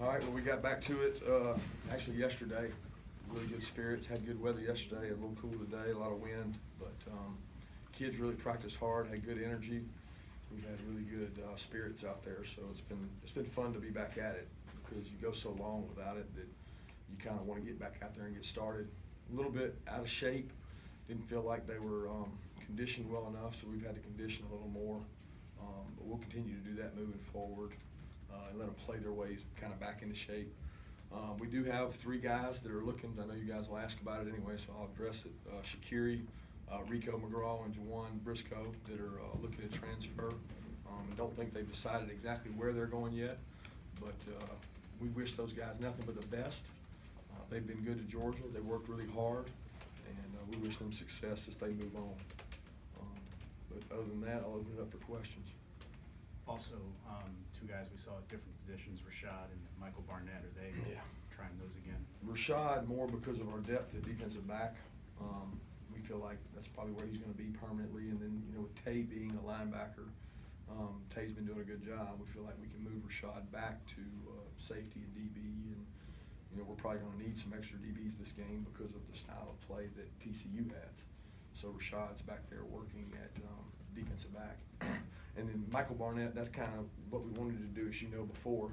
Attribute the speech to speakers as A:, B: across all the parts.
A: All right, well, we got back to it actually yesterday. Really good spirits, had good weather yesterday, a little cool today, a lot of wind, but kids really practiced hard, had good energy. We've had really good spirits out there, so it's been fun to be back at it because you go so long without it that you kind of want to get back out there and get started. A little bit out of shape, didn't feel like they were conditioned well enough, so we've had to condition a little more. But we'll continue to do that moving forward and let them play their ways kind of back into shape. We do have 3 guys that are looking. I know you guys will ask about it anyway, so I'll address it. Shakiri, Rico McGraw, and Juwan Briscoe that are looking to transfer. I don't think they've decided exactly where they're going yet, but we wish those guys nothing but the best. They've been good to Georgia. They worked really hard, and we wish them success as they move on. But other than that, I'll open it up for questions.
B: Also, 2 guys we saw at different positions, Rashad and Michael Barnett. Are they trying those again?
A: Rashad more because of our depth at defensive back. We feel like that's probably where he's going to be permanently. And then, you know, with Tay being a linebacker, Tay's been doing a good job. We feel like we can move Rashad back to safety and DB. And, you know, we're probably going to need some extra DBs this game because of the style of play that TCU has. So Rashad's back there working at defensive back. And then Michael Barnett, that's kind of what we wanted to do, as you know, before.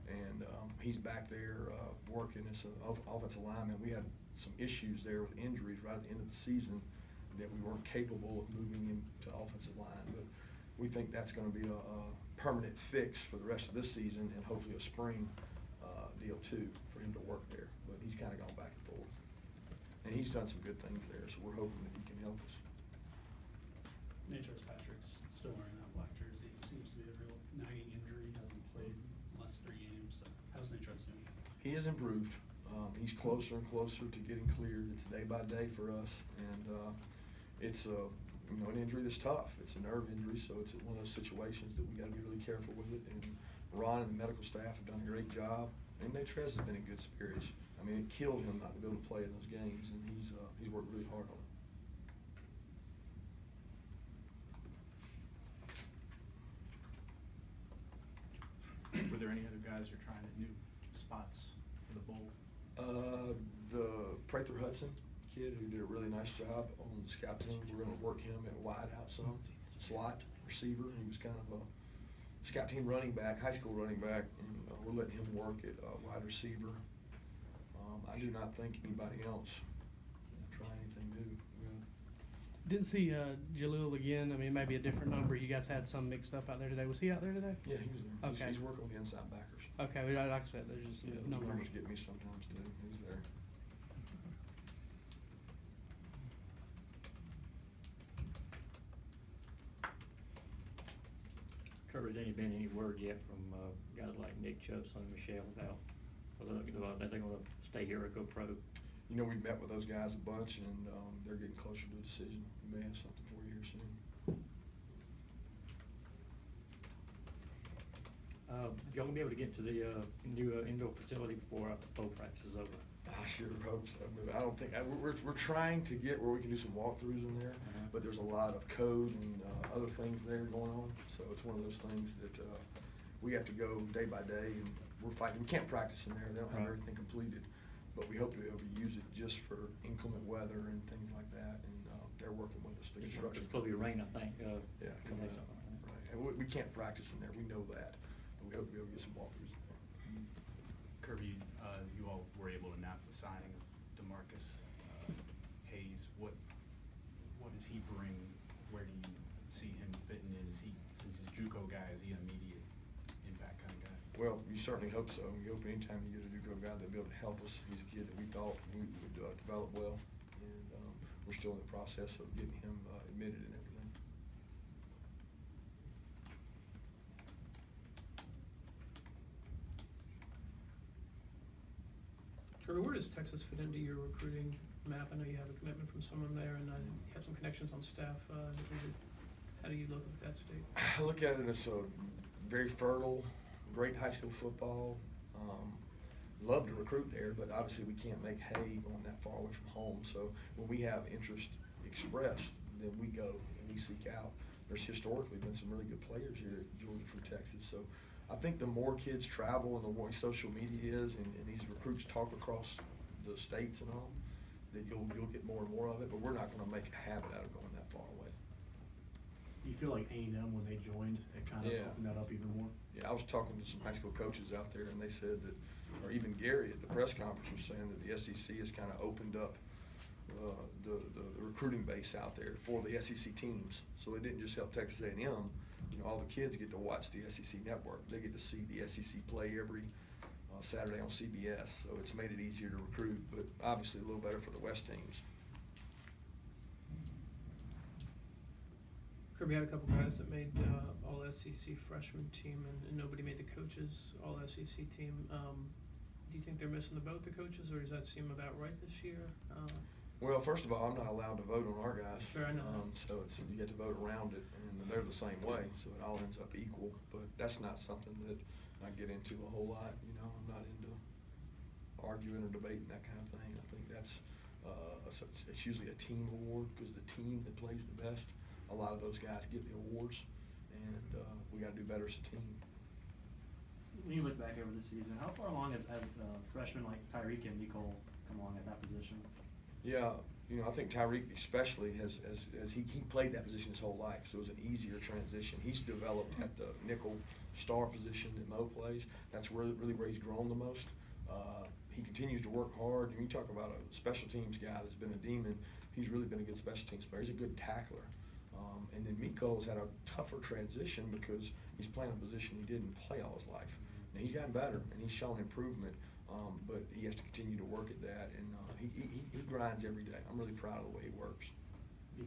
A: And he's back there working as an offensive lineman. We had some issues there with injuries right at the end of the season that we weren't capable of moving him to offensive line. But we think that's going to be a permanent fix for the rest of this season and hopefully a spring deal too for him to work there. But he's kind of gone back and forth. And he's done some good things there, so we're hoping that he can help us.
C: Nate Patrick's still wearing that black jersey. Seems to be a real nagging injury. Hasn't played in the last 3 games. So how's Nate doing?
A: He has improved. He's closer and closer to getting cleared. It's day by day for us, and it's you know, an injury that's tough. It's a nerve injury, so it's one of those situations that we got to be really careful with it. And Ron and the medical staff have done a great job, and Nate has been in good spirits. I mean, it killed him not to be able to play in those games, and he's worked really hard on it.
B: Were there any other guys you're trying at new spots for the bowl?
A: The Prather Hudson kid who did a really nice job on the scout team. We're going to work him at wide out some, slot receiver. He was kind of a scout team running back, high school running back, and we're letting him work at wide receiver. I do not think anybody else will try anything new.
D: Didn't see Jalil again. I mean, maybe a different number. You guys had some mixed up out there today. Was he out there today?
A: Yeah, he was there.
D: Okay.
A: He's working with the inside backers.
D: Okay, well, like I said, there's just some
A: Yeah, those numbers get me sometimes too. He's there.
E: Kirby, has been any word yet from guys like Nick Chubbs and Michelle about whether they're going to stay here or go pro?
A: You know, we've met with those guys a bunch, and they're getting closer to a decision. We may have something for you here soon.
E: Y'all gonna be able to get to the new indoor facility before bowl practice is over?
A: I sure hope so. I don't think we're trying to get where we can do some walkthroughs in there, but there's a lot of code and other things there going on. So it's one of those things that we have to go day by day, and we're fighting. We can't practice in there. They don't have everything completed, but we hope to be able to use it just for inclement weather and things like that. And they're working with us. The construction.
E: It's supposed to be rain, I think.
A: Yeah, coming up. Right. And we can't practice in there. We know that. But we hope to be able to get some walkthroughs in there.
B: Kirby, you all were able to announce the signing of DeMarcus Hayes. What does he bring? Where do you see him fitting in? Is he, since he's a JUCO guy, is he an immediate impact kind of guy?
A: Well, you certainly hope so. We hope anytime you get a JUCO guy that'll be able to help us. He's a kid that we thought we would develop well, and we're still in the process of getting him admitted and everything.
F: Kirby, where does Texas fit into your recruiting map? I know you have a commitment from someone there, and you have some connections on staff. How do you look at that state?
A: I look at it as a very fertile, great high school football. Love to recruit there, but obviously we can't make hay going that far away from home. So when we have interest expressed, then we go and we seek out. There's historically been some really good players here at Georgia from Texas. So I think the more kids travel and the more social media is, and these recruits talk across the states and all, that you'll get more and more of it, but we're not gonna make a habit out of going that far away.
G: You feel like A&M, when they joined, it kind of
A: Yeah.
G: opened that up even more?
A: Yeah, I was talking to some high school coaches out there, and they said that, or even Gary at the press conference was saying that the SEC has kind of opened up the recruiting base out there for the SEC teams. So it didn't just help Texas A&M. You know, all the kids get to watch the SEC network. They get to see the SEC play every Saturday on CBS. So it's made it easier to recruit, but obviously a little better for the West teams.
F: Kirby had a couple guys that made all SEC freshman team, and nobody made the coaches all SEC team. Do you think they're missing the boat, the coaches, or does that seem about right this year?
A: Well, first of all, I'm not allowed to vote on our guys.
F: Sure, I know.
A: So it's, you get to vote around it, and they're the same way, so it all ends up equal. But that's not something that I get into a whole lot, you know. I'm not into arguing or debating that kind of thing. I think that's, it's usually a team award, because the team that plays the best, a lot of those guys get the awards, and we gotta do better as a team.
H: When you look back over the season, how far along have freshmen like Tyreek and Nicole come along at that position?
A: Yeah, you know, I think Tyreek especially has he played that position his whole life, so it was an easier transition. He's developed at the nickel star position that Mo plays. That's really where he's grown the most. He continues to work hard. When you talk about a special teams guy that's been a demon, he's really been a good special teams player. He's a good tackler. And then Miko's had a tougher transition because he's playing a position he didn't play all his life. Now, he's gotten better and he's shown improvement, but he has to continue to work at that, and he grinds every day. I'm really proud of the way he works.